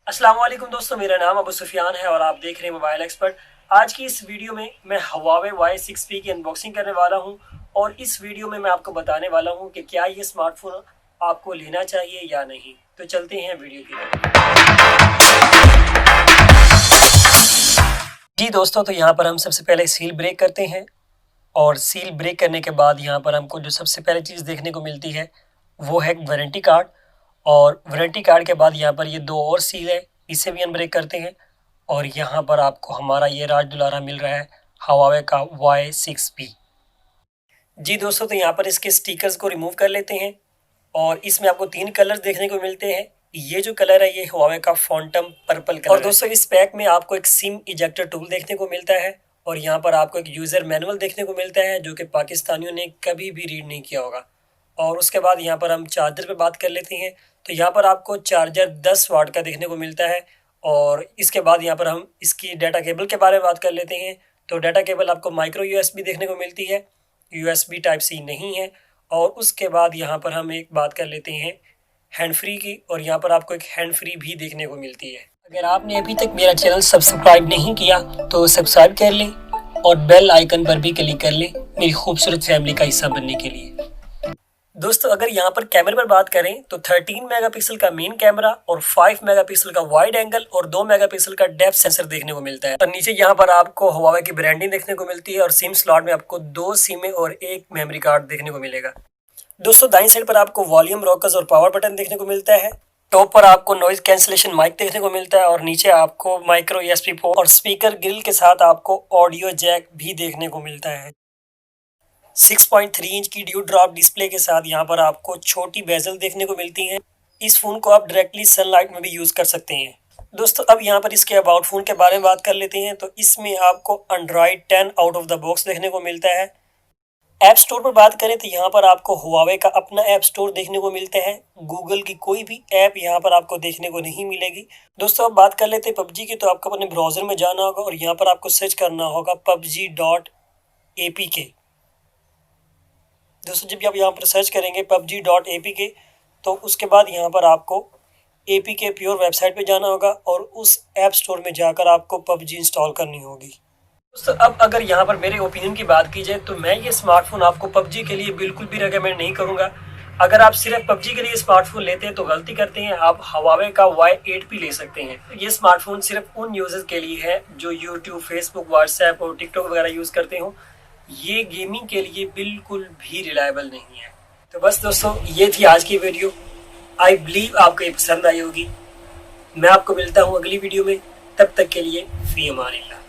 अस्सलाम वालेकुम दोस्तों, मेरा नाम अबू सुफियान है और आप देख रहे हैं मोबाइल एक्सपर्ट। आज की इस वीडियो में मैं Huawei Y6P की अनबॉक्सिंग करने वाला हूं और इस वीडियो में मैं आपको बताने वाला हूं कि क्या ये स्मार्टफोन आपको लेना चाहिए या नहीं। तो चलते हैं वीडियो की तरफ। जी दोस्तों, तो यहाँ पर हम सबसे पहले सील ब्रेक करते हैं और सील ब्रेक करने के बाद यहाँ पर हमको जो सबसे पहले चीज़ देखने को मिलती है वो है वारंटी कार्ड। और वारंटी कार्ड के बाद यहाँ पर ये दो और सील है, इसे भी अनब्रेक करते हैं और यहाँ पर आपको हमारा ये राज दुलारा मिल रहा है Huawei का Y6P। जी दोस्तों, तो यहाँ पर इसके स्टिकर्स को रिमूव कर लेते हैं और इसमें आपको तीन कलर्स देखने को मिलते हैं। ये जो कलर है ये Huawei का फॉन्टम पर्पल कलर और दोस्तों इस पैक में आपको एक सिम इजेक्टर टूल देखने को मिलता है और यहाँ पर आपको एक यूज़र मैनुअल देखने को मिलता है जो कि पाकिस्तानियों ने कभी भी रीड नहीं किया होगा। और उसके बाद यहाँ पर हम चार्जर पे बात कर लेते हैं। तो यहाँ पर आपको चार्जर 10 वाट का देखने को मिलता है और इसके बाद यहाँ पर हम इसकी डाटा केबल के बारे में बात कर लेते हैं। तो डाटा केबल आपको माइक्रो USB देखने को मिलती है, USB टाइप C नहीं है। और उसके बाद यहाँ पर हम एक बात कर लेते हैं हैंड फ्री की और यहाँ पर आपको एक हैंड फ्री भी देखने को मिलती है। अगर आपने अभी तक मेरा चैनल सब्सक्राइब नहीं किया तो सब्सक्राइब कर लें और बेल आइकन पर भी क्लिक कर लें मेरी खूबसूरत फैमिली का हिस्सा बनने के लिए। दोस्तों अगर यहाँ पर कैमरे पर बात करें तो 13 मेगापिक्सल का मेन कैमरा और 5 मेगापिक्सल का वाइड एंगल और 2 मेगापिक्सल का डेप्थ सेंसर देखने को मिलता है। और नीचे यहाँ पर आपको Huawei की ब्रांडिंग देखने को मिलती है और सिम स्लॉट में आपको 2 सिम और एक मेमोरी कार्ड देखने को मिलेगा। दोस्तों दाईं साइड पर आपको वॉल्यूम रॉकर्स और पावर बटन देखने को मिलता है। टॉप पर आपको नॉइज कैंसिलेशन माइक देखने को मिलता है और नीचे आपको माइक्रो USB पोर्ट और स्पीकर ग्रिल के साथ आपको ऑडियो जैक भी देखने को मिलता है। 6.3 इंच की ड्यू ड्रॉप डिस्प्ले के साथ यहाँ पर आपको छोटी बेजल देखने को मिलती है। इस फोन को आप डायरेक्टली सनलाइट में भी यूज़ कर सकते हैं। दोस्तों अब यहाँ पर इसके अबाउट फ़ोन के बारे में बात कर लेते हैं। तो इसमें आपको Android 10 out of the box देखने को मिलता है। ऐप स्टोर पर बात करें तो यहाँ पर आपको Huawei का अपना ऐप स्टोर देखने को मिलता है। गूगल की कोई भी ऐप यहाँ पर आपको देखने को नहीं मिलेगी। दोस्तों अब बात कर लेते हैं PUBG की। तो आपको अपने ब्राउज़र में जाना होगा और यहाँ पर आपको सर्च करना होगा PUBG.APK। दोस्तों जब आप यहाँ पर सर्च करेंगे PUBG.APK तो उसके बाद यहाँ पर आपको APK प्योर वेबसाइट पे जाना होगा और उस ऐप स्टोर में जाकर आपको PUBG इंस्टॉल करनी होगी। दोस्तों अब अगर यहाँ पर मेरे ओपिनियन की बात की जाए तो मैं ये स्मार्टफोन आपको PUBG के लिए बिल्कुल भी रेकमेंड नहीं करूँगा। अगर आप सिर्फ PUBG के लिए स्मार्टफोन लेते हैं तो गलती करते हैं। आप Huawei का Y8P ले सकते हैं। ये स्मार्टफोन सिर्फ उन यूजर्स के लिए है जो यूट्यूब, फेसबुक, व्हाट्सएप और टिकटॉक वगैरह यूज़ करते हो। ये गेमिंग के लिए बिल्कुल भी रिलायबल नहीं है। तो बस दोस्तों ये थी आज की वीडियो। आई बिलीव आपको ये पसंद आई होगी। मैं आपको मिलता हूँ अगली वीडियो में, तब तक के लिए फी अमान अल्लाह।